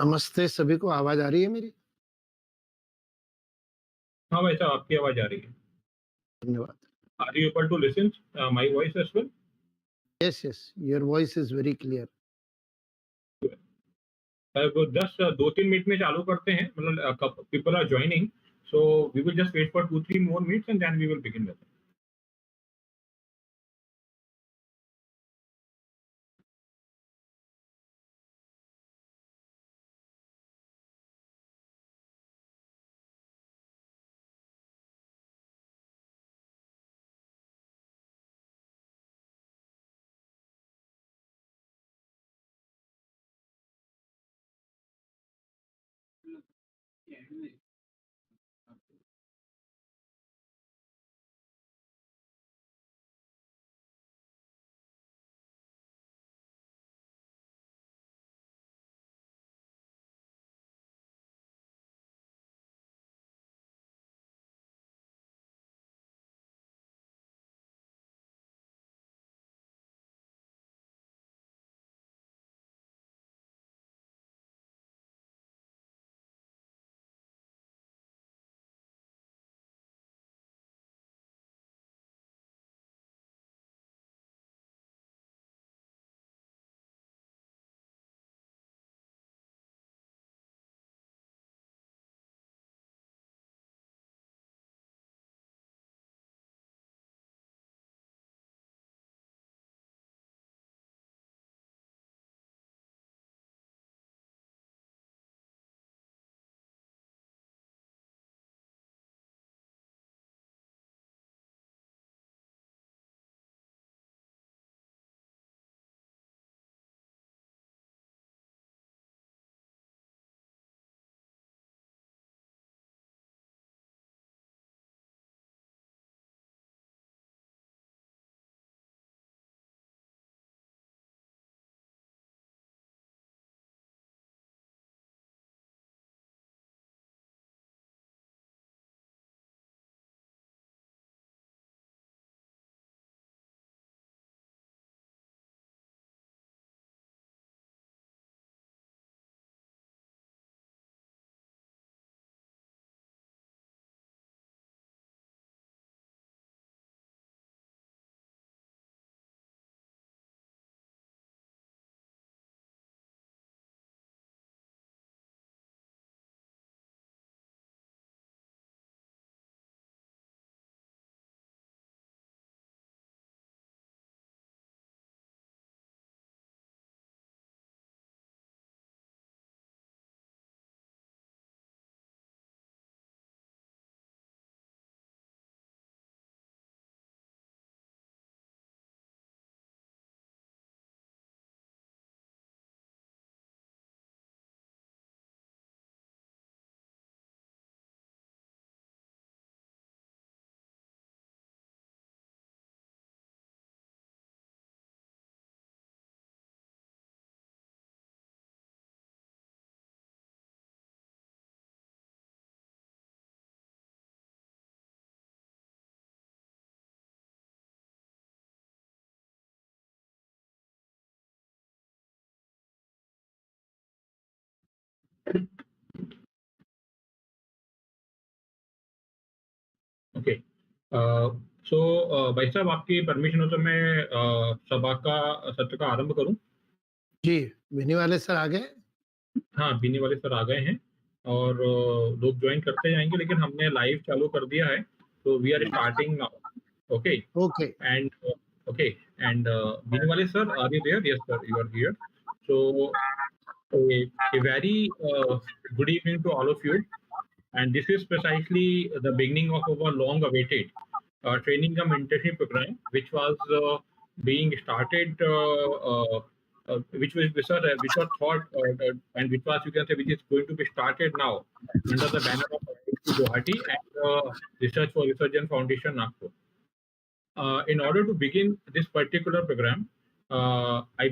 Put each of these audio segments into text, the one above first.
नमस्ते सभी को, आवाज आ रही है मेरी? हाँ भाई साहब, आपकी आवाज आ रही है। धन्यवाद। Are you able to listen my voice as well? Yes, yes, your voice is very clear. Just 2-3 minute में चालू करते हैं, मतलब people are joining, so we will just wait for 2-3 more minutes and then we will begin with. Okay, so भाई साहब, आपकी permission हो तो मैं सभा का सत्र का आरंभ करूं? जी, बिनीवाले सर आ गए? हाँ, बीने वाले सर आ गए हैं और लोग ज्वाइन करते जाएंगे, लेकिन हमने लाइव चालू कर दिया है, तो we are starting now. Okay, okay, and okay, and Binwale sir, are you there? Yes sir, you are here. So a very good evening to all of you, and this is precisely the beginning of our long awaited training cum internship program, which was being started which was thought and which was, you can say, which is going to be started now under the banner of IIT Guwahati and Research for Resurgent Foundation Nagpur. In order to begin this particular program, I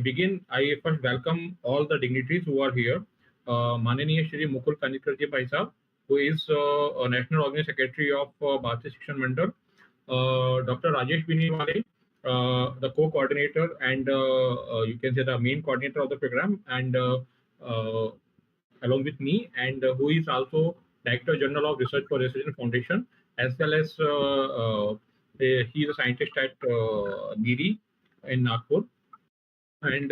first welcome all the dignitaries who are here. Mananiya Shri Mukul Kanitkar ji Bhai Sahab, who is a National Organizing Secretary of Bharatiya Shikshan Mandal. Dr Rajesh Binwale, the co-coordinator and you can say the main coordinator of the program, and uh, along with me, and who is also Director General of Research for Resurgent Foundation, as well as he is a scientist at NEERI in Nagpur, and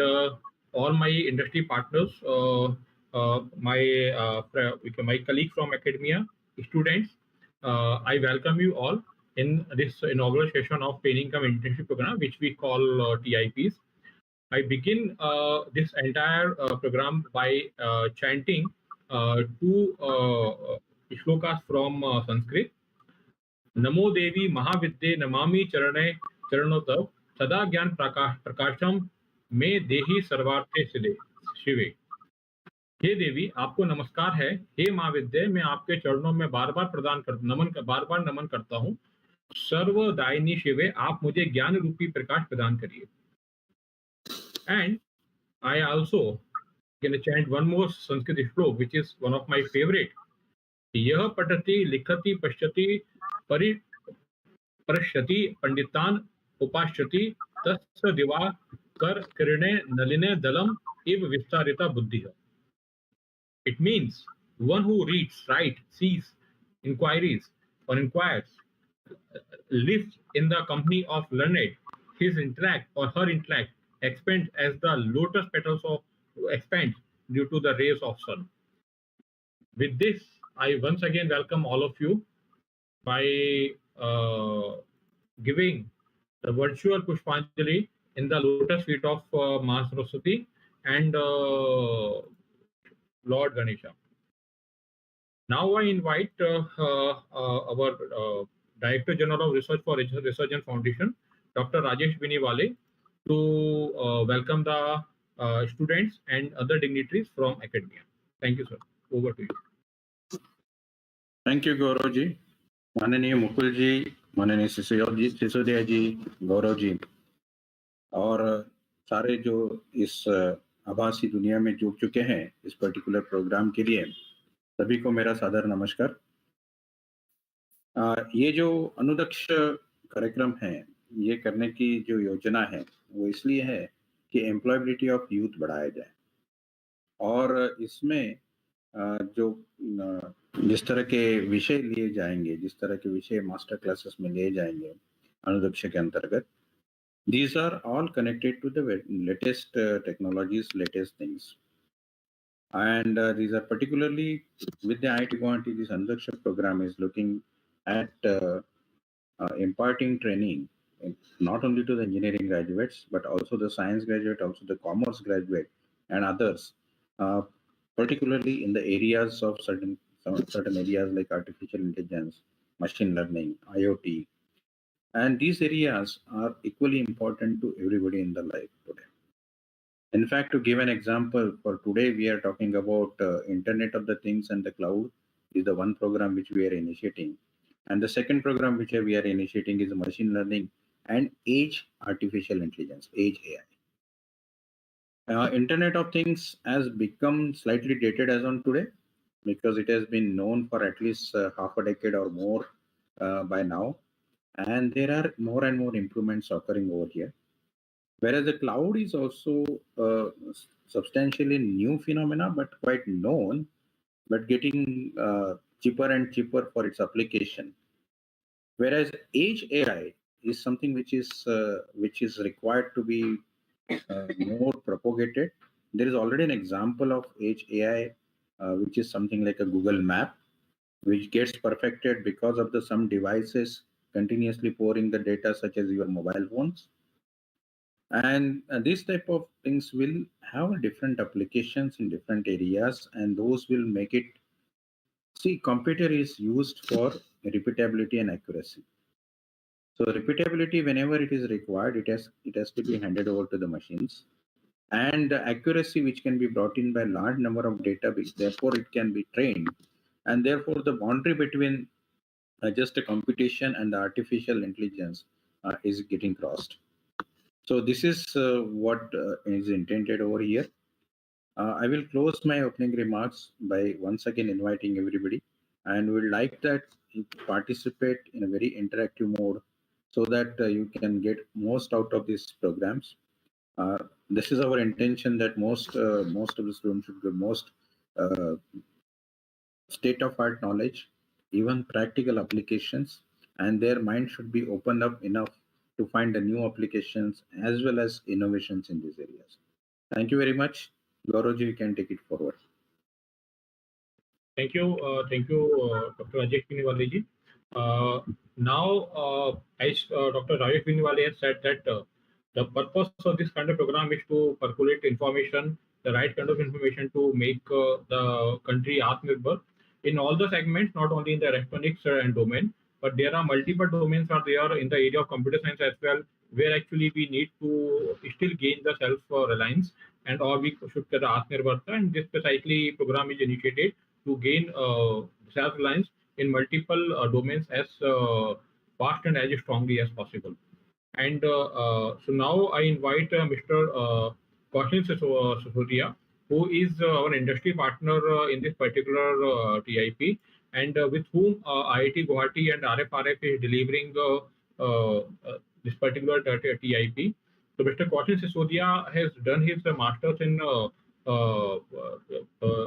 all my industry partners, my colleagues from academia, students. I welcome you all in this inaugural session of Training Cum Internship Program, which we call TIPs. I begin this entire program by chanting two shlokas from Sanskrit. नमो देवी महाविद्ये नमामि चरणे चरणों तव सदा ज्ञान प्रकाशम में देही सर्वार्थे सिदे शिवे। हे देवी, आपको नमस्कार है। हे महाविद्ये, मैं आपके चरणों में बार बार नमन करता हूँ। सर्वदायिनी शिवे, आप मुझे ज्ञान रूपी प्रकाश प्रदान करिए। And I also can chant one more Sanskrit shloka, which is one of my favorite. यह पठति लिखति पश्यति परि परश्यति पंडितान उपाश्यति तस्य दिवा कर किरणे नलिने दलम इव विस्तारिता बुद्धि। It means one who reads, writes, sees, inquiries or inquires, lives in the company of learned, his intellect or her intellect expands as the lotus petals of expands due to the rays of sun. With this, I once again welcome all of you by giving the virtual Pushpanjali in the lotus feet of Ma Saraswati and Lord Ganesha. Now I invite our Director General of Research for Resurgent Foundation, Dr. Rajesh Binwale, to welcome the students and other dignitaries from academia. Thank you, sir. Over to you. Thank you, Gaurav ji. माननीय मुकुल जी, माननीय सिसोदिया जी, गौरव जी और सारे जो इस आभासी दुनिया में जुड़ चुके हैं इस पर्टिकुलर प्रोग्राम के लिए, सभी को मेरा सादर नमस्कार। ये जो अनुदक्ष कार्यक्रम है, ये करने की जो योजना है वो इसलिए है कि एम्प्लॉयबिलिटी ऑफ यूथ बढ़ाया जाए और इसमें जो जिस तरह के विषय लिए जाएंगे, जिस तरह के विषय मास्टर क्लासेस में लिए जाएंगे अनुदक्ष के अंतर्गत, these are all connected to the latest technologies, latest things, and these are particularly with the IIT Guwahati. This Anudaksh program is looking at imparting training not only to the engineering graduates but also the science graduate, also the commerce graduate and others, particularly in the areas of certain areas like artificial intelligence, machine learning, IoT, and these areas are equally important to everybody in the life today. In fact, to give an example, for today we are talking about Internet of the Things and the cloud is the one program which we are initiating, and the second program which we are initiating is machine learning and Age Artificial Intelligence, Age AI. Internet of Things has become slightly dated as on today because it has been known for at least half a decade or more by now, and there are more and more improvements occurring over here. Whereas the cloud is also substantially new phenomena but quite known, but getting cheaper and cheaper for its application. Whereas Edge AI is something which is required to be more propagated. There is already an example of Edge AI, which is something like a Google Map, which gets perfected because of the some devices continuously pouring the data, such as your mobile phones. And these type of things will have different applications in different areas, and those will make it. See, computer is used for repeatability and accuracy. So repeatability, whenever it is required, it has to be handed over to the machines, and the accuracy which can be brought in by large number of database. Therefore, it can be trained, and therefore the boundary between just a computation and the artificial intelligence is getting crossed. So this is what is intended over here. I will close my opening remarks by once again inviting everybody, and would like that you participate in a very interactive mode, so that you can get most out of these programs. Uh, this is our intention, that most of the students should get most uh, state of art knowledge, even practical applications, and their mind should be opened up enough to find the new applications as well as innovations in these areas. Thank you very much. Gaurav, you can take it forward. Thank you, Dr. Rajesh Binwale ji. Now, as Dr. Rajesh Binwale has said that the purpose of this kind of program is to percolate information, the right kind of information to make the country Atmanirbhar in all the segments, not only in the electronics and domain, but there are multiple domains are there in the area of computer science as well, where actually we need to still gain the self-reliance, and or we should get the Atmanirbharta, and this precisely program is initiated to gain self-reliance in multiple domains as fast and as strongly as possible. And so now I invite Mr. Kaushal Sisodia, who is our industry partner in this particular TIP, and with whom IIT Guwahati and RFRF is delivering this particular TIP. So Mr. Kaushal Sisodia has done his master's in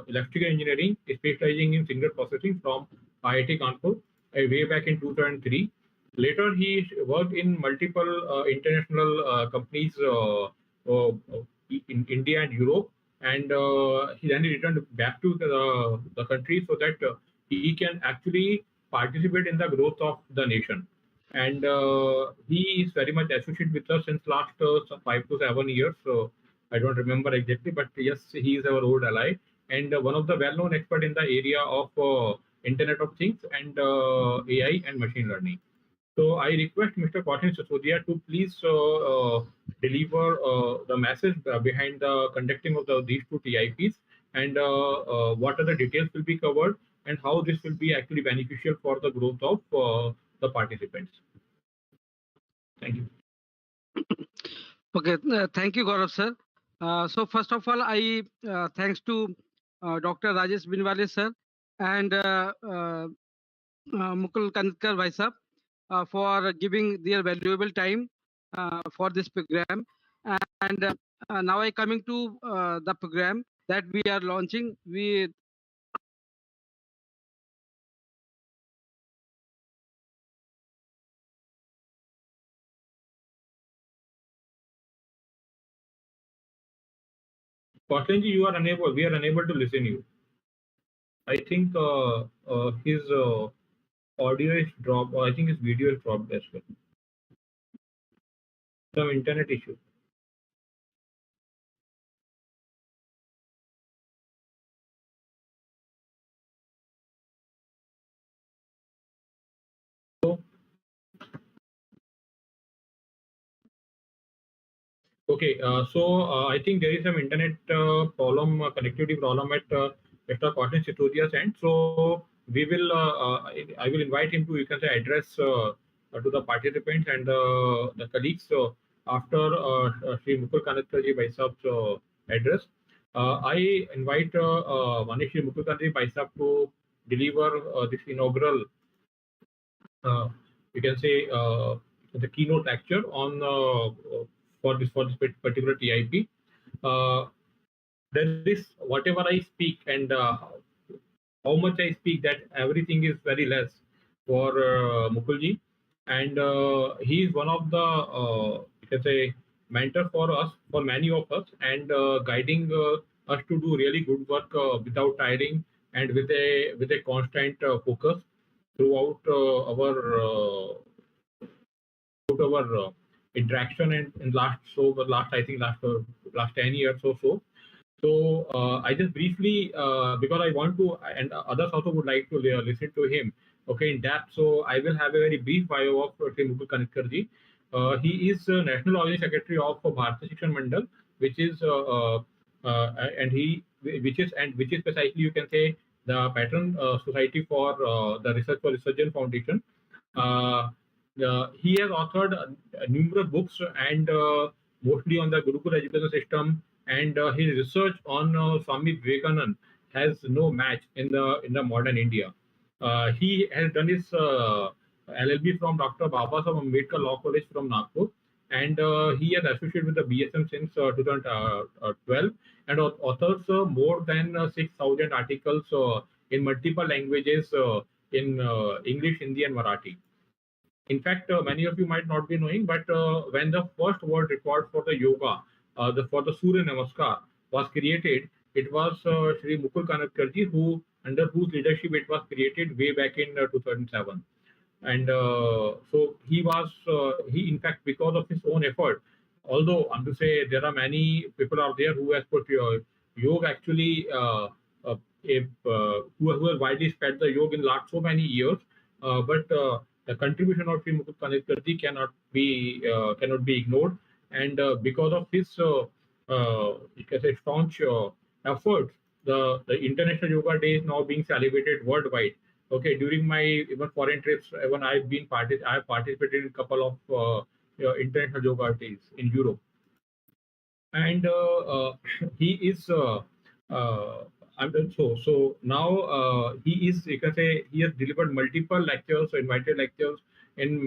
electrical engineering, specializing in signal processing from IIT Kanpur way back in 2003. Later, he worked in multiple international companies in India and Europe, and he then returned back to the country so that he can actually participate in the growth of the nation. And he is very much associated with us since last 5 to 7 years. So I don't remember exactly, but yes, he is our old ally and one of the well-known expert in the area of Internet of Things and AI and machine learning. So I request Mr. Kaushal Sisodia to please deliver the message behind the conducting of these two TIPs, and what are the details will be covered and how this will be actually beneficial for the growth of the participants. Thank you. Okay, thank you, Gaurav sir. So first of all, I thanks to Dr. Rajesh Binwale sir and Mukul Kanitkar Bhai sahab for giving their valuable time for this program. And now I coming to the program that we are launching. We Kaushal ji, we are unable to listen you. I think his audio is dropped, or I think his video is dropped as well. Some internet issue. So, okay, I think there is some internet problem, connectivity problem at Mr. Kaushal Sitodia's end. So we will, I will invite him to, you can say, address to the participants and the colleagues. So after Shri Mukul Kanitkar ji Bhai Sahab's address, I invite Shri Mukul Kanitkar ji Bhai Sahab to deliver this inaugural, you can say, the keynote lecture on for this particular TIP. There is whatever I speak and how much I speak, that everything is very less for Mukulji, and he is one of the you can say mentor for us, for many of us, and guiding us to do really good work without tiring and with a constant focus throughout our interaction and last I think last 10 years or so. So I just briefly, because I want to, and others also would like to listen to him, okay, in depth. So I will have a very brief bio of Shri Mukul Kanitkar ji. He is National Organizing Secretary of Bharatiya Shikshan Mandal, which is and he which is precisely, you can say, the patron society for the Research for Resurgent Foundation. Uh, he has authored numerous books and mostly on the Gurukul education system, and his research on Swami Vivekananda has no match in the modern India. He has done his LLB from Dr. Babasaheb Ambedkar Law College from Nagpur, and he has associated with the BSM since 2012, and authors more than 6,000 articles in multiple languages in English, Hindi, and Marathi. In fact, many of you might not be knowing, but when the first world record for the yoga, for the Surya Namaskar was created, it was Shri Mukul Kanitkar ji, under whose leadership it was created way back in 2007. And so he in fact, because of his own effort, although I'm to say there are many people out there who has put yoga actually, who has widely spread the yoga in last so many years, but the contribution of Shri Mukul Kanitkar ji cannot be ignored, and because of his you can say staunch efforts, the International Yoga Day is now being celebrated worldwide. Okay, during my even foreign trips, when I have participated in a couple of international yoga days in Europe, and he is so now he is, you can say, he has delivered multiple lectures, so invited lectures in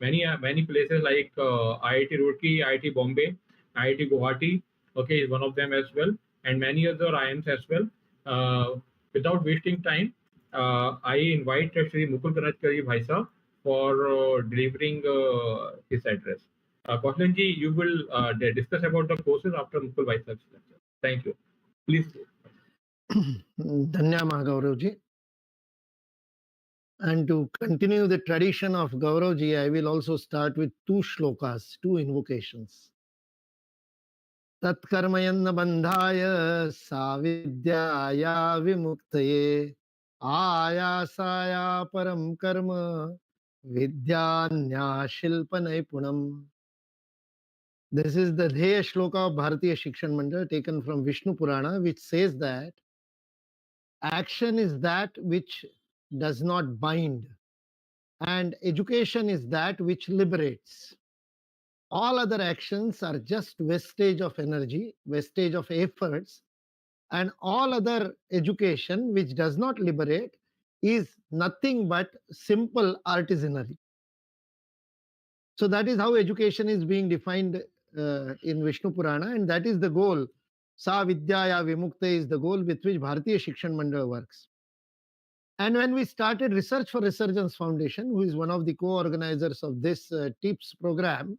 many places like IIT Roorkee, IIT Bombay, IIT Guwahati. Okay, is one of them as well, and many other IIMs as well. Without wasting time, I invite Shri Mukul Kanitkar ji Bhai Sahab for delivering his address. Kausthanji, you will discuss about the courses after Mukul Bhai Sahab's lecture. Thank you. Please. Dhanyama Gauravji. And to continue the tradition of Gauravji, I will also start with two shlokas, two invocations. Tatkarmayanna bandhaya savidyaya vimuktaye ayasaya param karma vidyanya shilpanay punam. This is the Dheya Shloka of Bharatiya Shikshan Mandal, taken from Vishnu Purana, which says that action is that which does not bind, and education is that which liberates. All other actions are just wastage of energy, wastage of efforts, and all other education which does not liberate is nothing but simple artisanry. So that is how education is being defined in Vishnu Purana, and that is the goal. Sa Vidyaya Vimukta is the goal with which Bharatiya Shikshan Mandal works. And when we started Research for Resurgence Foundation, who is one of the co-organizers of this TIPS program,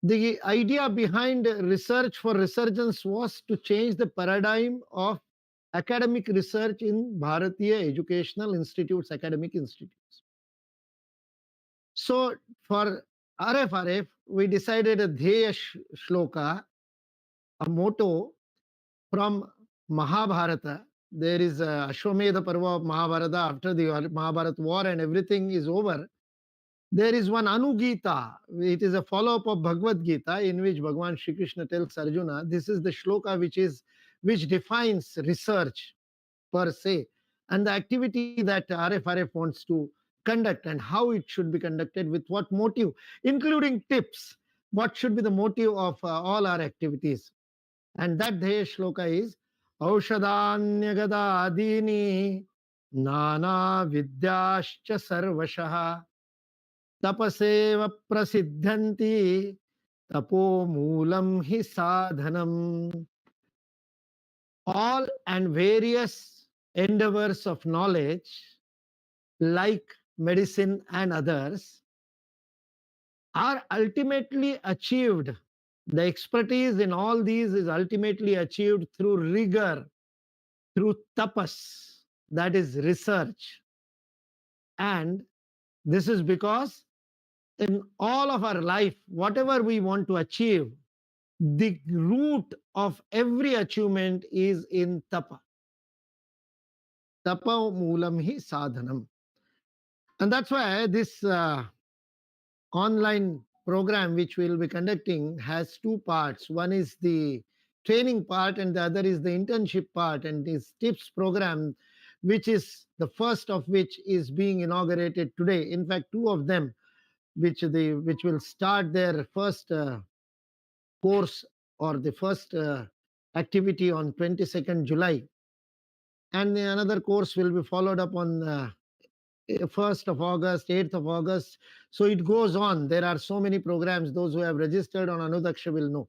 the idea behind Research for Resurgence was to change the paradigm of academic research in Bharatiya educational institutes, academic institutes. So for RFRF, we decided a Dheya Shloka, a motto from Mahabharata. There is a Ashwamedha Parva of Mahabharata. After the Mahabharata war and everything is over, there is one Anugita. It is a follow-up of Bhagavad Gita, in which Bhagavan Shri Krishna tells Arjuna, this is the shloka which defines research per se, and the activity that RFRF wants to conduct and how it should be conducted, with what motive, including tips. What should be the motive of all our activities? And that Dheya shloka is Aushadanya Adini Nana Vidyascha Sarvashaha Tapaseva Prasiddhanti Tapo Moolam Hi Sadhanam. all and various endeavors of knowledge, like medicine and others, are ultimately achieved. The expertise in all these is ultimately achieved through rigor, through tapas, that is research. And this is because in all of our life, whatever we want to achieve, the root of every achievement is in tapa. Tapa moolam hi sadhanam. And that's why this online program which we will be conducting has two parts. One is the training part and the other is the internship part. And this tips program, which is the first of which is being inaugurated today. In fact, two of them, which will start their first course or the first activity on 22nd July. And another course will be followed up on 1st of August, 8th of August. So it goes on. There are so many programs. Those who have registered on ANUDAKSH will know.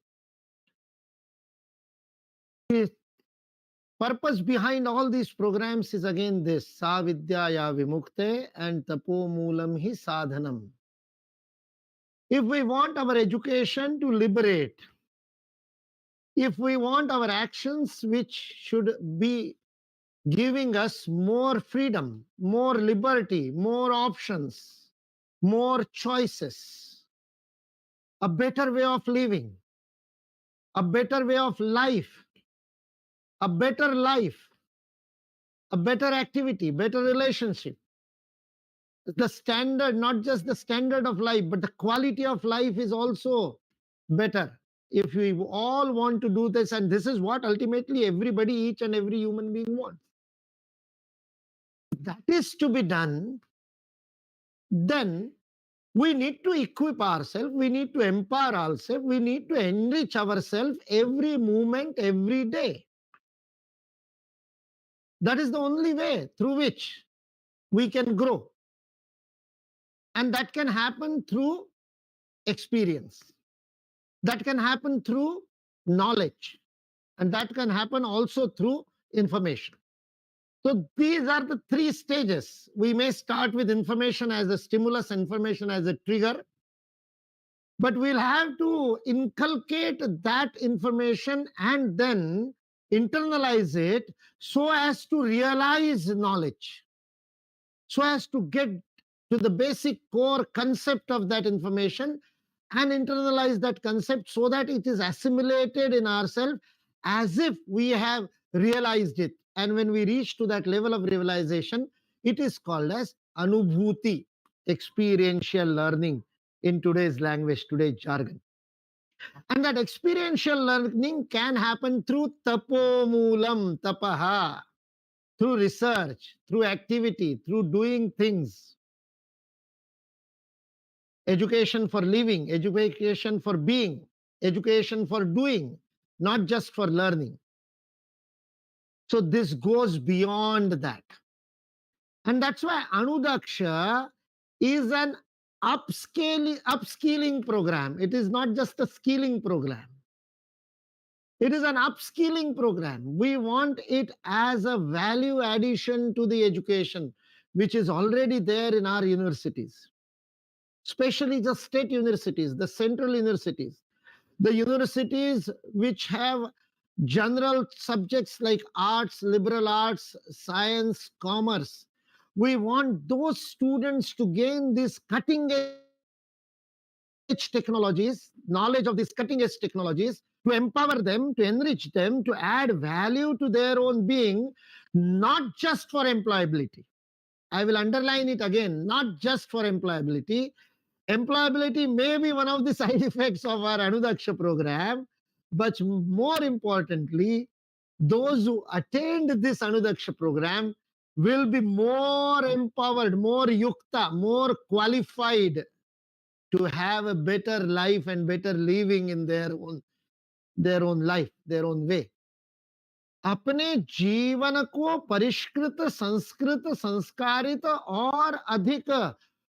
The purpose behind all these programs is again this: Sa Vidyaya Vimukte and Tapo Moolam Hi Sadhanam. If we want our education to liberate, if we want our actions which should be giving us more freedom, more liberty, more options, more choices, a better way of living, a better way of life, a better life, a better activity, better relationship. The standard, not just the standard of life, but the quality of life is also better. If we all want to do this, and this is what ultimately everybody, each and every human being wants. That is to be done, then we need to equip ourselves, we need to empower ourselves, we need to enrich ourselves every moment, every day. That is the only way through which we can grow. And that can happen through experience. That can happen through knowledge. And that can happen also through information. So these are the three stages. We may start with information as a stimulus, information as a trigger, but we'll have to inculcate that information and then internalize it so as to realize knowledge, so as to get to the basic core concept of that information and internalize that concept so that it is assimilated in ourselves as if we have realized it. And when we reach to that level of realization, it is called as anubhuti, experiential learning in today's language, today's jargon. And that experiential learning can happen through tapomoolam, tapaha, through research, through activity, through doing things. Education for living, education for being, education for doing, not just for learning. So this goes beyond that. And that's why ANUDAKSH is an upskilling program. It is not just a skilling program. It is an upskilling program. We want it as a value addition to the education, which is already there in our universities, especially the state universities, the central universities, the universities which have general subjects like arts, liberal arts, science, commerce. We want those students to gain these cutting edge technologies, knowledge of these cutting edge technologies, to empower them, to enrich them, to add value to their own being, not just for employability. I will underline it again, not just for employability. Employability may be one of the side effects of our ANUDAKSH program, but more importantly, those who attend this ANUDAKSH program will be more empowered, more yukta, more qualified to have a better life and better living in their own life, their own way. अपने जीवन को परिष्कृत, संस्कृत, संस्कारित और अधिक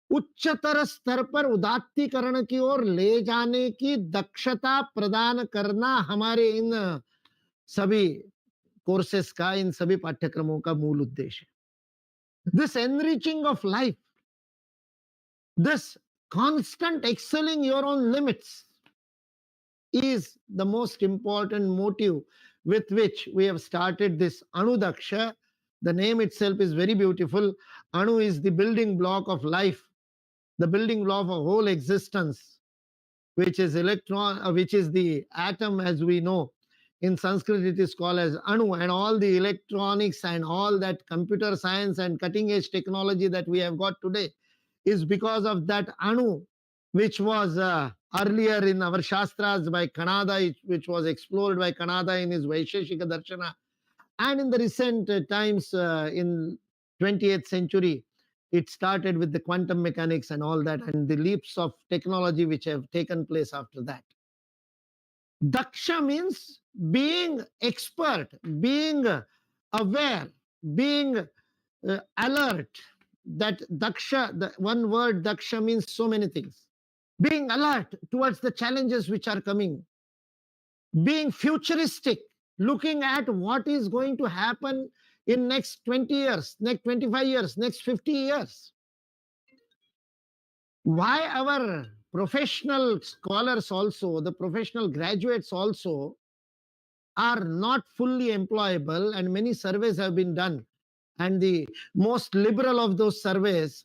उच्चतर स्तर पर उदात्तीकरण की ओर ले जाने की दक्षता प्रदान करना हमारे इन सभी कोर्सेस का, इन सभी पाठ्यक्रमों का मूल उद्देश्य है. This enriching of life, this constant excelling your own limits is the most important motive with which we have started this ANUDAKSH. The name itself is very beautiful. Anu is the building block of life, the building block of whole existence, which is which is the atom as we know. In Sanskrit it is called as Anu, and all the electronics and all that computer science and cutting edge technology that we have got today is because of that Anu, which was earlier in our Shastras by Kanada, which was explored by Kanada in his Vaisheshika Darshana. And in the recent times, in 20th century, it started with the quantum mechanics and all that, and the leaps of technology which have taken place after that. Daksha means being expert, being aware, being alert. That Daksha, the one word Daksha means so many things. Being alert towards the challenges which are coming. Being futuristic, looking at what is going to happen in next 20 years, next 25 years, next 50 years. Why our professional scholars also, the professional graduates also are not fully employable, and many surveys have been done, and the most liberal of those surveys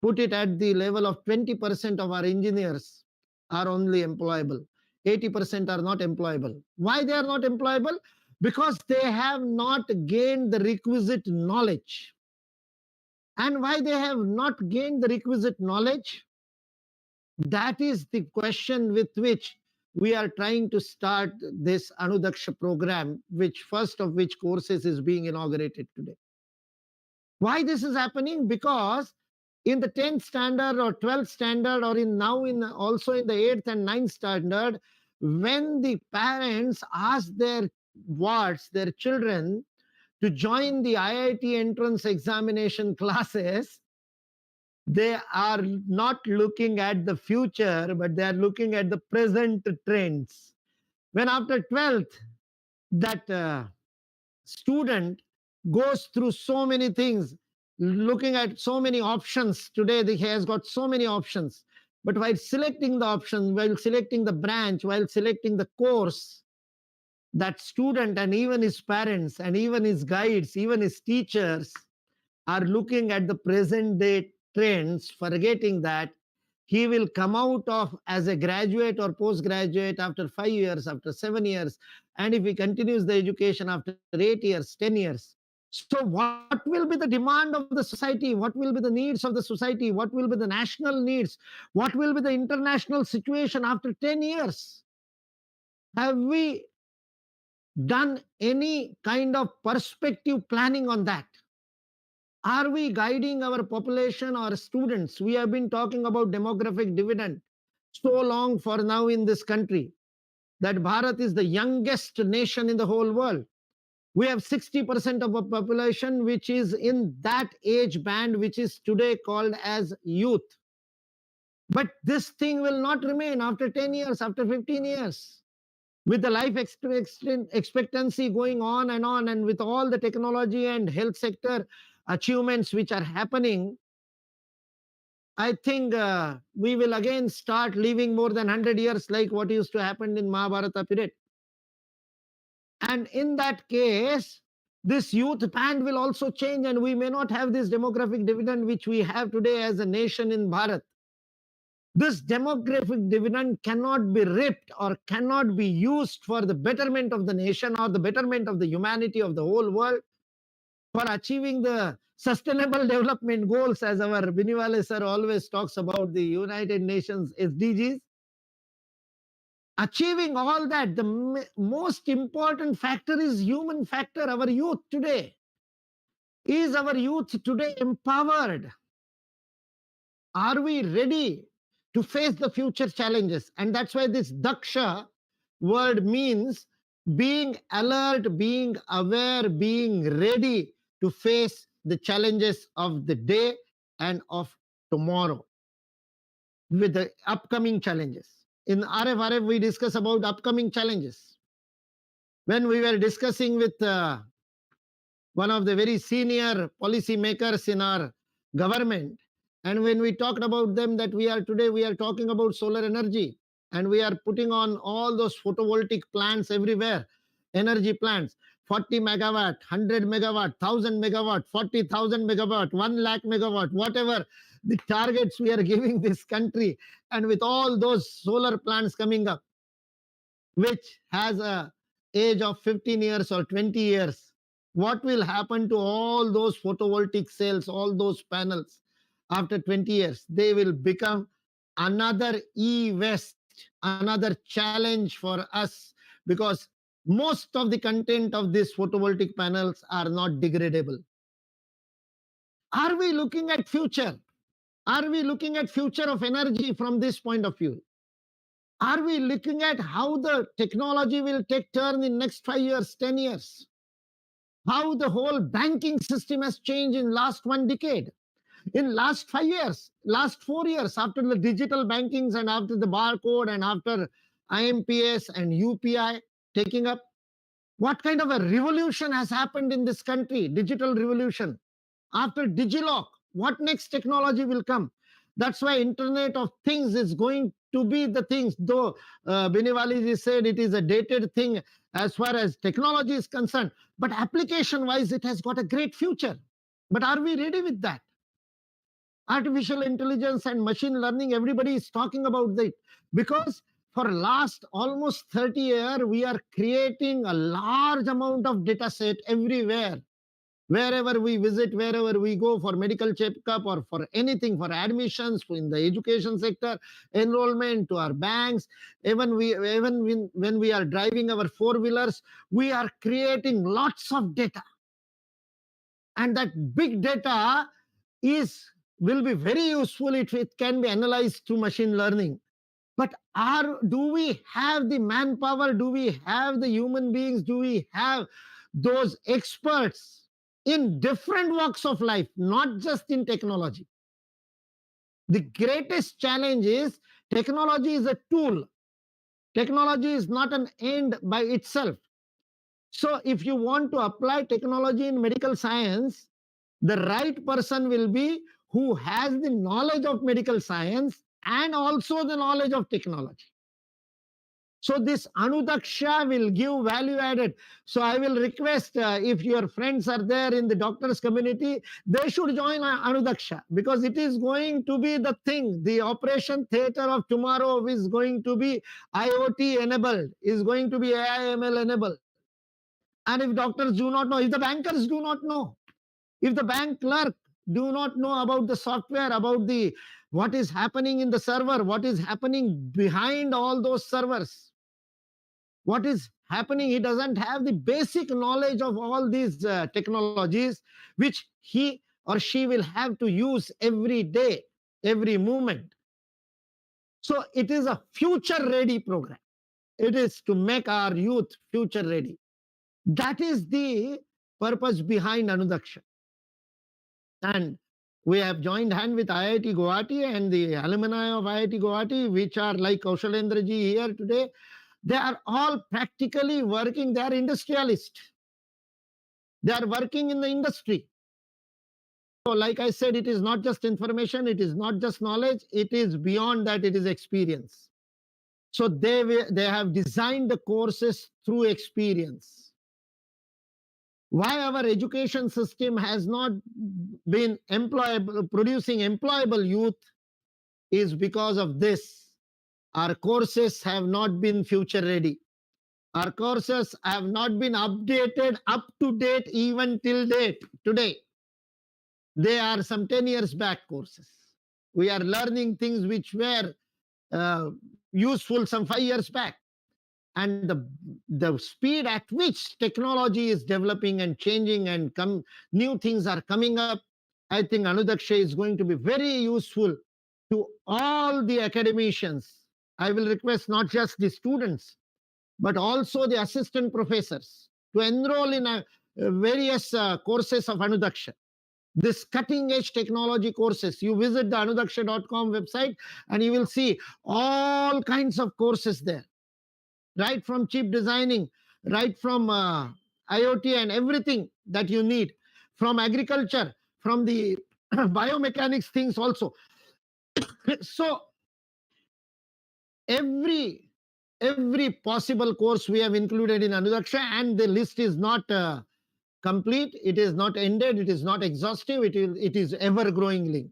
put it at the level of 20% of our engineers are only employable. 80% are not employable. Why they are not employable? Because they have not gained the requisite knowledge. And why they have not gained the requisite knowledge? That is the question with which we are trying to start this ANUDAKSH program, which first of which courses is being inaugurated today. Why this is happening? Because in the 10th standard or 12th standard, or also in the 8th and 9th standard, when the parents ask their children to join the IIT entrance examination classes, they are not looking at the future, but they are looking at the present trends. When after 12th, that student goes through so many things, looking at so many options. Today he has got so many options, but while selecting the option, while selecting the branch, while selecting the course, that student and even his parents and even his guides, even his teachers are looking at the present day trends, forgetting that he will come out of as a graduate or postgraduate after 5 years, after 7 years, and if he continues the education after 8 years, 10 years. So what will be the demand of the society? What will be the needs of the society? What will be the national needs? What will be the international situation after 10 years? Have we done any kind of perspective planning on that? Are we guiding our population or students? We have been talking about demographic dividend so long for now in this country, that Bharat is the youngest nation in the whole world. We have 60% of our population which is in that age band, which is today called as youth. But this thing will not remain after 10 years, after 15 years. With the life expectancy going on, and with all the technology and health sector achievements which are happening, I think we will again start living more than 100 years like what used to happen in Mahabharata period. And in that case, this youth band will also change, and we may not have this demographic dividend which we have today as a nation in Bharat. This demographic dividend cannot be ripped or cannot be used for the betterment of the nation or the betterment of the humanity of the whole world, for achieving the sustainable development goals, as our Binwale sir always talks about, the United Nations SDGs. Achieving all that, the most important factor is human factor. Our youth today. Is our youth today empowered? Are we ready to face the future challenges? And that's why this Daksha word means being alert, being aware, being ready to face the challenges of the day and of tomorrow, with the upcoming challenges. In RFRF, we discuss about upcoming challenges. when we were discussing with one of the very senior policy makers in our government, and when we talked about them that we are talking about solar energy, and we are putting on all those photovoltaic plants everywhere, energy plants, 40 megawatt, 100 megawatt, 1000 megawatt, 40,000 megawatt, 1 lakh megawatt, whatever the targets we are giving this country, and with all those solar plants coming up, which has a age of 15 years or 20 years, what will happen to all those photovoltaic cells, all those panels after 20 years? They will become another e-waste, another challenge for us, because most of the content of these photovoltaic panels are not degradable. Are we looking at future? Are we looking at future of energy from this point of view? Are we looking at how the technology will take turn in next 5 years, 10 years? How the whole banking system has changed in last 1 decade? In last 5 years, last 4 years, after the digital bankings and after the barcode and after IMPS and UPI taking up, what kind of a revolution has happened in this country? Digital revolution. After DigiLock, what next technology will come? That's why Internet of Things is going to be the things, though Binwale said it is a dated thing as far as technology is concerned, but application-wise, it has got a great future. But are we ready with that? Artificial intelligence and machine learning, everybody is talking about it, because for last almost 30 years, we are creating a large amount of data set everywhere. Wherever we visit, wherever we go for medical checkup or for anything, for admissions in the education sector, enrollment to our banks, even when we are driving our four-wheelers, we are creating lots of data. And that big data will be very useful if it can be analyzed through machine learning. But do we have the manpower? Do we have the human beings? Do we have those experts in different walks of life, not just in technology? The greatest challenge is technology is a tool. Technology is not an end by itself. So if you want to apply technology in medical science, the right person will be who has the knowledge of medical science and also the knowledge of technology. So this ANUDAKSH will give value added. So I will request if your friends are there in the doctors community, they should join ANUDAKSH, because it is going to be the thing. The operation theater of tomorrow is going to be IoT enabled, is going to be AI/ML enabled. And if doctors do not know, if the bankers do not know, if the bank clerk do not know about the software, about what is happening in the server, what is happening behind all those servers, what is happening, he doesn't have the basic knowledge of all these technologies, which he or she will have to use every day, every moment. So it is a future-ready program. It is to make our youth future-ready. That is the purpose behind ANUDAKSH. And we have joined hand with IIT Guwahati and the alumni of IIT Guwahati, which are like Kaushalendra ji here today. They are all practically working. They are industrialists. They are working in the industry. So like I said, it is not just information. It is not just knowledge. It is beyond that. It is experience. So they have designed the courses through experience. Why our education system has not been producing employable youth is because of this. Our courses have not been future ready. Our courses have not been updated up to date even till date today. They are some 10 years back courses. We are learning things which were useful some 5 years back. And the speed at which technology is developing and changing and new things are coming up, I think ANUDAKSH is going to be very useful to all the academicians. I will request not just the students, but also the assistant professors to enroll in various courses of ANUDAKSH. This cutting-edge technology courses. You visit the anudaksha.com website and you will see all kinds of courses there. Right from chip designing right from IoT and everything that you need, from agriculture, from the biomechanics things also. So every possible course we have included in ANUDAKSH, and the list is not complete, it is not ended, it is not exhaustive, it is ever growing link.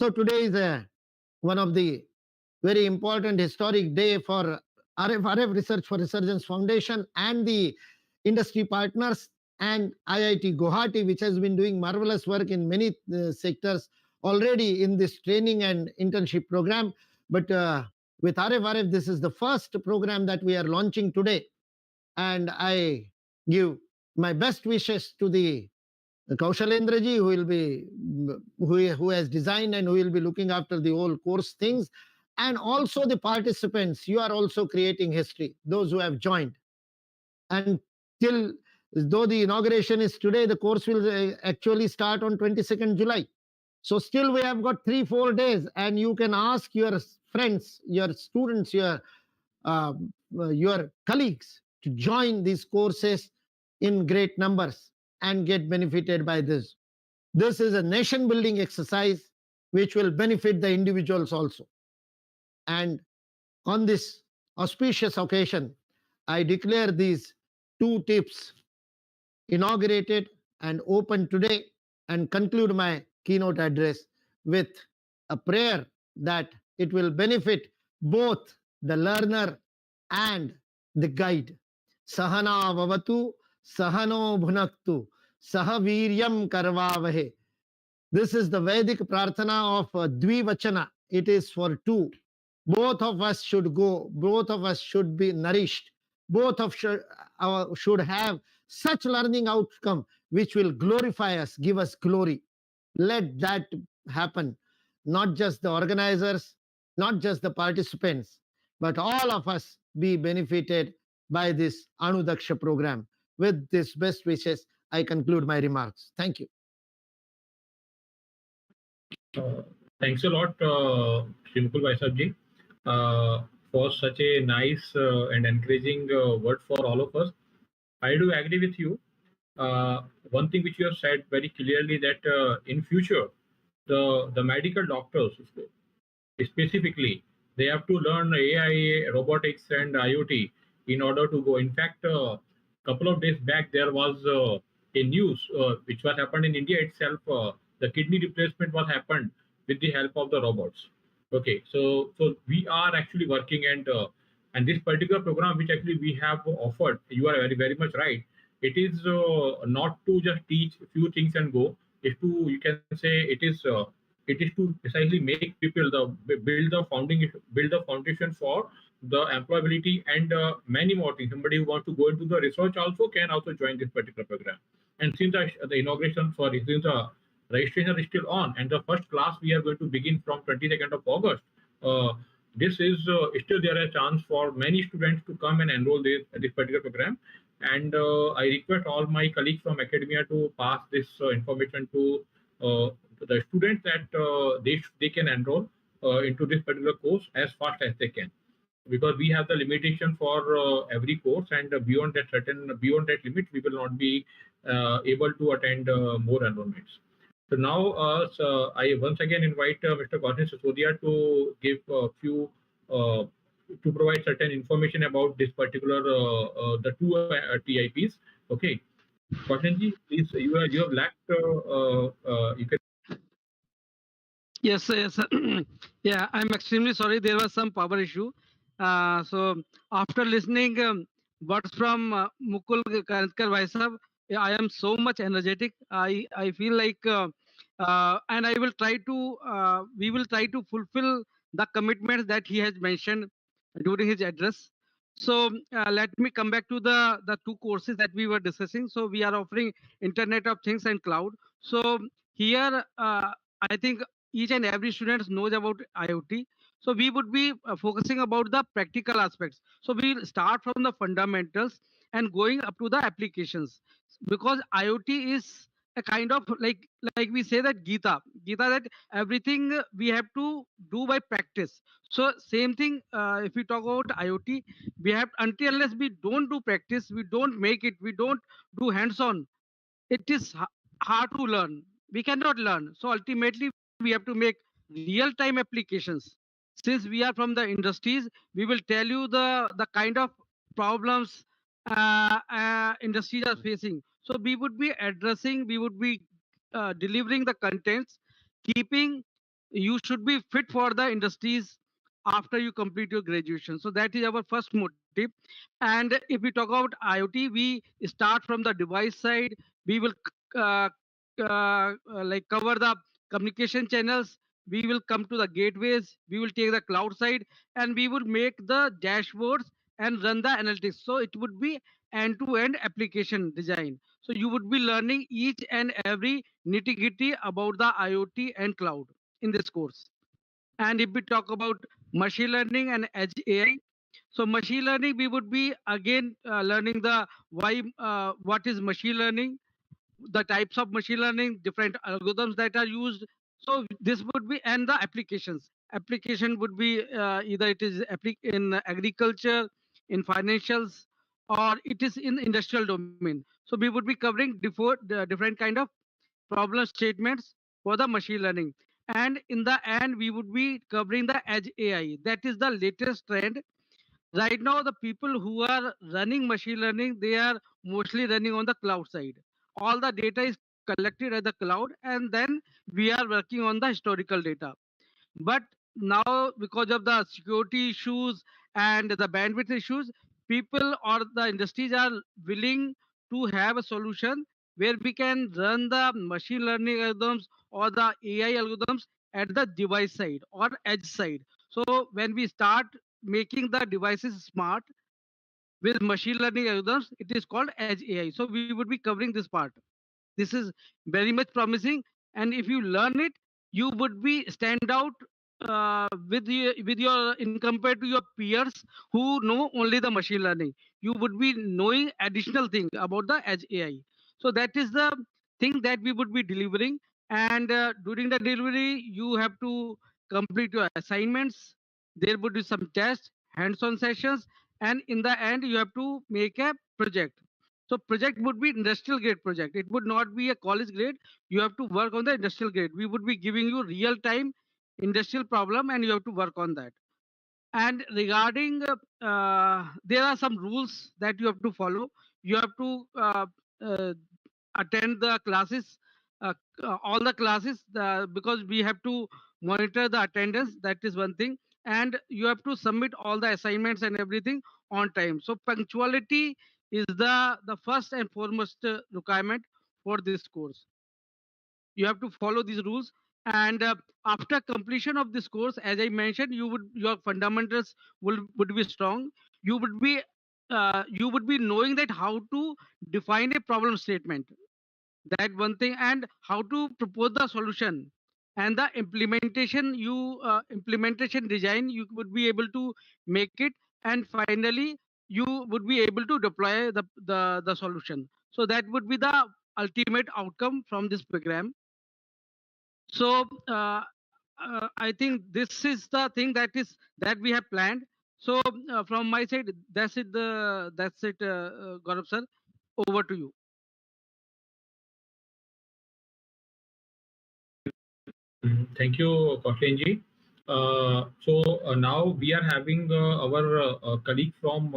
So today is one of the very important historic day for RFRF, Research for Resurgence Foundation, and the industry partners, and IIT Guwahati, which has been doing marvelous work in many sectors already in this training and internship program. But with RFRF, this is the first program that we are launching today. And I give my best wishes to the Kaushalendraji, who has designed and who will be looking after the whole course things, and also the participants. You are also creating history, those who have joined. And till, though the inauguration is today, the course will actually start on 22nd July. So still we have got 3-4 days, and you can ask your friends, your students, your colleagues to join these courses in great numbers and get benefited by this. This is a nation building exercise which will benefit the individuals also. And on this auspicious occasion, I declare these 2 tips inaugurated and open today, and conclude my keynote address with a prayer that it will benefit both the learner and the guide. Sahana vavatu, sahano bhunaktu, sahaviryam karvavahe. This is the Vedic prarthana of Dvivachana. It is for 2. Both of us should go, both of us should be nourished, both of should have such learning outcome which will glorify us, give us glory. Let that happen. Not just the organizers, not just the participants, but all of us be benefited by this ANUDAKSH program. With this best wishes, I conclude my remarks. Thank you. Thanks a lot, Shri Mukul ji, for such a nice and encouraging word for all of us. I do agree with you. One thing which you have said very clearly, that in future, the medical doctors specifically, they have to learn AI, robotics, and IoT in order to go. In fact, a couple of days back, there was a news which was happened in India itself. The kidney replacement was happened with the help of the robots. Okay, so we are actually working, and this particular program which actually we have offered, you are very much right. It is not to just teach a few things and go. It's to, you can say, it is to precisely make people build the foundation for the employability, and many more things. Somebody who wants to go into the research also can also join this particular program. And since the inauguration, sorry, since the registration is still on, and the first class we are going to begin from 22nd of August. This is still there a chance for many students to come and enroll this particular program. And I request all my colleagues from academia to pass this information to the students, that they can enroll into this particular course as fast as they can, because we have the limitation for every course, and beyond that limit, we will not be able to attend more enrollments. So now, I once again invite Mr. Gaurav Sisodia to give a few, to provide certain information about this particular, the 2 TIPs. Okay, Gaurav, please, you have lacked, you can. Yes, yes. Yeah, I'm extremely sorry. There was some power issue. So after listening words from Mukul Kanitkar Bhai Sahab, yeah, I am so much energetic. I feel like, and I will try to, we will try to fulfill the commitments that he has mentioned during his address. So let me come back to the 2 courses that we were discussing. So we are offering Internet of Things and Cloud. So here, I think each and every student knows about IoT. So we would be focusing about the practical aspects. So we'll start from the fundamentals and going up to the applications, because IoT is a kind of like we say that Gita, that everything we have to do by practice. So same thing, if we talk about IoT, we have, until unless we don't do practice, we don't make it, we don't do hands-on, it is hard to learn. We cannot learn. So ultimately, we have to make real-time applications. Since we are from the industries, we will tell you the kind of problems industries are facing. So we would be addressing, we would be delivering the contents, keeping you should be fit for the industries after you complete your graduation. So that is our first motive. And if we talk about IoT, we start from the device side. We will uh, like cover the communication channels. We will come to the gateways. We will take the cloud side, and we will make the dashboards and run the analytics. So it would be end-to-end application design. So you would be learning each and every nitty-gritty about the IoT and cloud in this course. And if we talk about machine learning and edge AI, so machine learning, we would be again learning the why, what is machine learning, the types of machine learning, different algorithms that are used. So this would be, and the applications. Application would be either it is in agriculture, in financials, or it is in industrial domain. So we would be covering different kind of problem statements for the machine learning. And in the end, we would be covering the edge AI. That is the latest trend. Right now, the people who are running machine learning, they are mostly running on the cloud side. All the data is collected at the cloud, and then we are working on the historical data. But now, because of the security issues and the bandwidth issues, people or the industries are willing to have a solution where we can run the machine learning algorithms or the AI algorithms at the device side or edge side. So when we start making the devices smart with machine learning algorithms, it is called edge AI. So we would be covering this part. This is very much promising, and if you learn it, you would be stand out with your in compared to your peers who know only the machine learning. You would be knowing additional thing about the edge AI. So that is the thing that we would be delivering. And during the delivery, you have to complete your assignments. There would be some tests, hands-on sessions, and in the end, you have to make a project. So project would be industrial grade project. It would not be a college grade. You have to work on the industrial grade. We would be giving you real time industrial problem, and you have to work on that. And regarding there are some rules that you have to follow. You have to uh, attend the classes, all the classes, because we have to monitor the attendance. That is one thing. And you have to submit all the assignments and everything on time. So punctuality is the first and foremost requirement for this course. You have to follow these rules. And after completion of this course, as I mentioned, your fundamentals would be strong. You would be knowing that how to define a problem statement, that one thing, and how to propose the solution, and the implementation design you would be able to make it. And finally, you would be able to deploy the solution. So that would be the ultimate outcome from this program. So I think this is the thing that we have planned. So from my side, that's it, Gaurav sir. Over to you. Thank you, Kausthenji. Now we are having our colleague from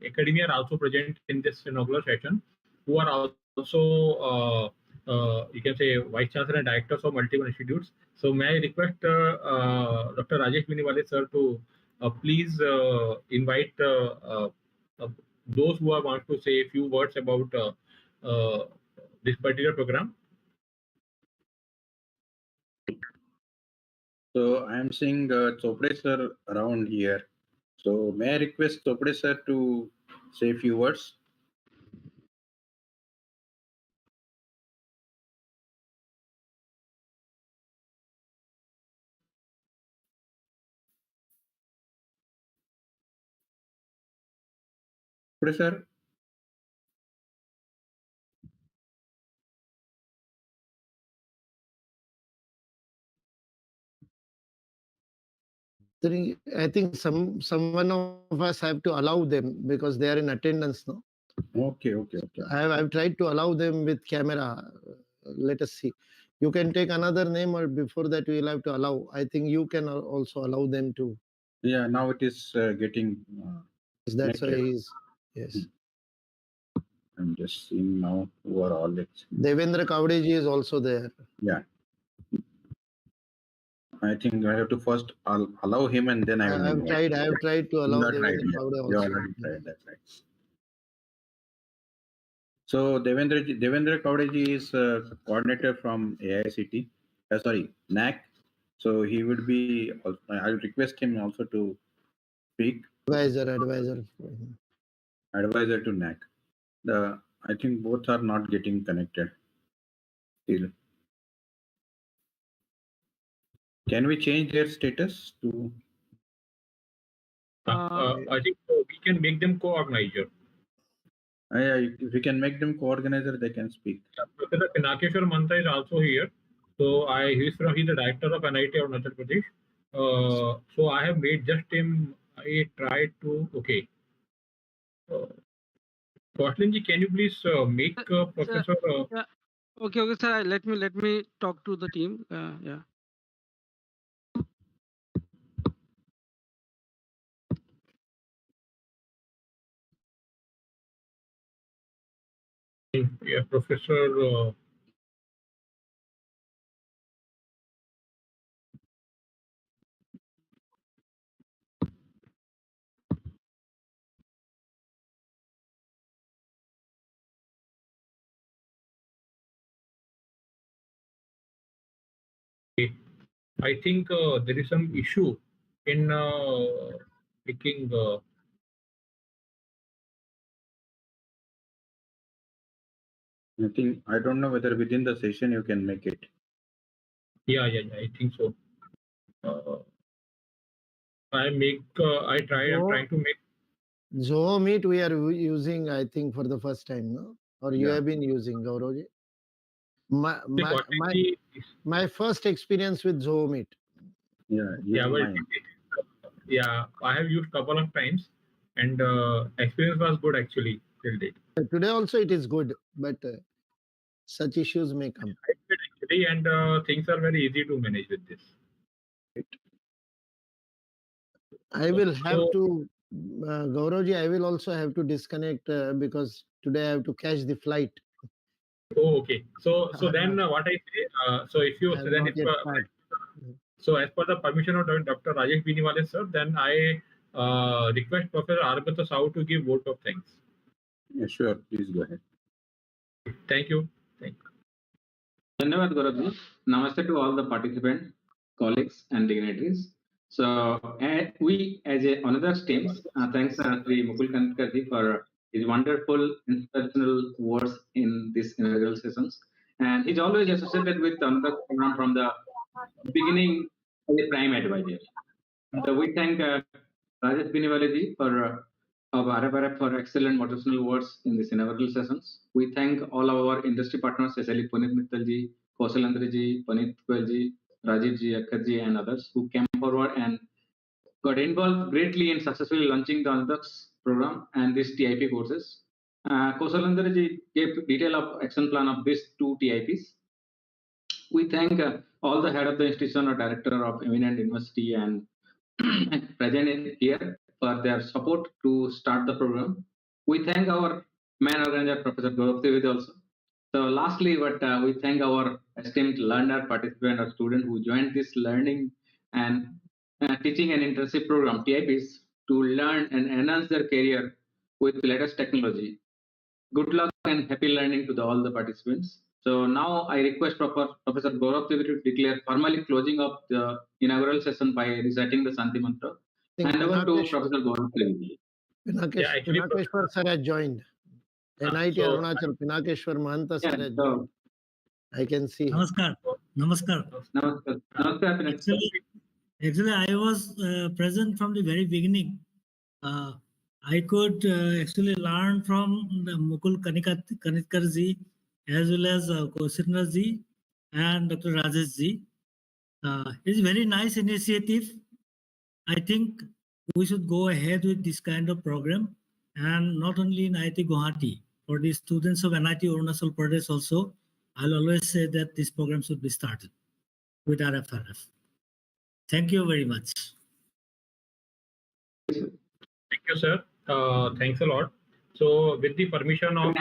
academia are also present in this inaugural session, who are also you can say vice chancellor and directors of multiple institutes. So may I request Dr. Rajesh Binwale sir to please invite uh, those who want to say a few words about this particular program. So I am seeing Chopre sir around here. So may I request Chopre sir to say a few words? Chopre sir? I think someone of us have to allow them because they are in attendance now. Okay. I've tried to allow them with camera. Let us see. You can take another name, or before that we will have to allow. I think you can also allow them to. Yeah, now it is getting. That's why connected. he's, yes. I'm just seeing now who are all it. Devendra Kavdeji is also there. Yeah. I think I have to first allow him and then I will. I have tried to allow Devendra Kavde You also. already tried that, right? So Devendra Kavdeji is coordinator from AICT. Sorry, NAC. So he would be. I will request him also to speak. Advisor. Advisor to NAC. I think both are not getting connected still. Can we change their status to? I think we can make them co-organizer. If we can make them co-organizer, they can speak. Professor Pinakeshwar Manta is also here. So he's the director of NIT Arunachal Pradesh. So I have made just him. I tried to. Okay. Kaustlinji, can you please make Professor? Yeah. Okay, sir. Let me talk to the team. Yeah. Yeah, Professor. I think there is some issue in picking. I don't know whether within the session you can make it. Yeah. I think so. I'm trying to make. Zoho Meet we are using, I think, for the first time, no? Or you have been using, Gauravji? My first experience with Zoho Meet. Yeah, I have used couple of times, and experience was good actually till date. Today also it is good, but such issues may come. Actually, and things are very easy to manage with this. I will have to, Gauravji, I will also have to disconnect because today I have to catch the flight. Oh, okay. So then what I say, so if you then if so as per the permission of Dr. Rajesh Binwale sir, then I request Professor Arbita Sahu to give vote of thanks. Yeah, sure. Please go ahead. Thank you. Dhanyavad Gaurav. Namaste to all the participants, colleagues, and dignitaries. So we, as another teams, thanks Shri Mukul Kanitkar for his wonderful inspirational words in these inaugural sessions, and he's always associated with another program from the beginning as a prime advisor. So we thank Rajesh Binwale for of RFRF for excellent motivational words in these inaugural sessions. We thank all our industry partners, especially Puneet Mittalji, Kausalandra Puneet Goyalji, Rajiv Akharji, and others who came forward and got involved greatly in successfully launching the ANUDAKSH program and these TIP courses. Kausalandra gave detailed action plan of these two TIPs. We thank all the head of the institution or director of eminent university and present here for their support to start the program. We thank our main organizer, Professor Gaurav Trivedi also. So lastly, we thank our esteemed learner, participant, or student who joined this learning and teaching and internship program, TIPs, to learn and enhance their career with latest technology. Good luck and happy learning to all the participants. So now I request Professor Gaurav to declare formally closing of the inaugural session by reciting the Santi Mantra. Hand over to Professor Gaurav. Pinakeshwar sir has joined. NIT Arunachal, Pinakeshwar Mahanta sir has joined. I can see. Namaskar. Actually, I was present from the very beginning. I could actually learn from the Mukul Kanitkar ji as well as Kaushiknath ji and Dr. Rajesh ji. It's a very nice initiative, I think we should go ahead with this kind of program, and not only in IIT Guwahati, for the students of NIT Arunachal Pradesh also, I'll always say that this program should be started with RFRF. Thank you very much. Thank you, sir. Thanks a lot. So, with the permission of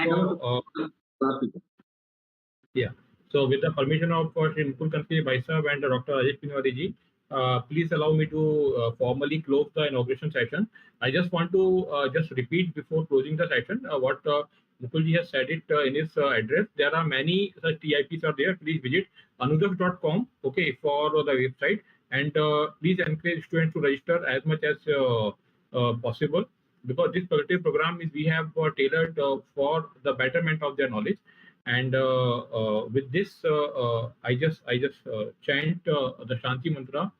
yeah. So, with the permission of Shri Mukul Kanitkar Bhai Sahab and Dr. Rajesh Binwale ji, please allow me to formally close the inauguration session. I just want to just repeat before closing the session what Mukul ji has said it in his address. There are many such TIPs are there. Please visit anudaksh.com, okay, for the website, and please encourage students to register as much as possible, because this particular program is we have tailored for the betterment of their knowledge. And with this, I just chant the Shanti mantra.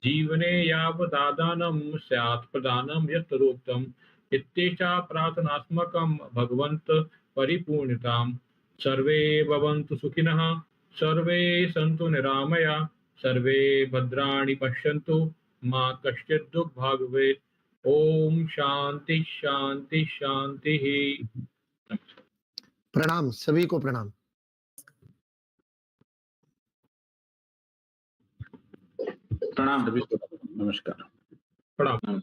जीवने यावदादानं स्यात् प्रदानं यत्तदोक्तम् इत्येषा प्रार्थनात्मकं भगवन्त परिपूर्णतां सर्वे भवन्तु सुखिनः सर्वे सन्तु निरामया सर्वे भद्राणि पश्यन्तु मा कश्चित् दुःखभाग् भवेत् ओम शांति शांति शांति। प्रणाम, सभी को प्रणाम। प्रणाम। नमस्कार। प्रणाम।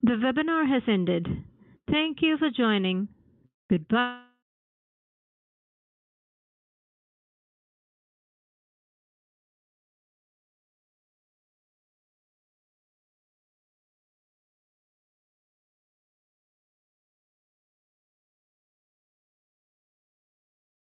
The webinar has ended. Thank you for joining. Goodbye.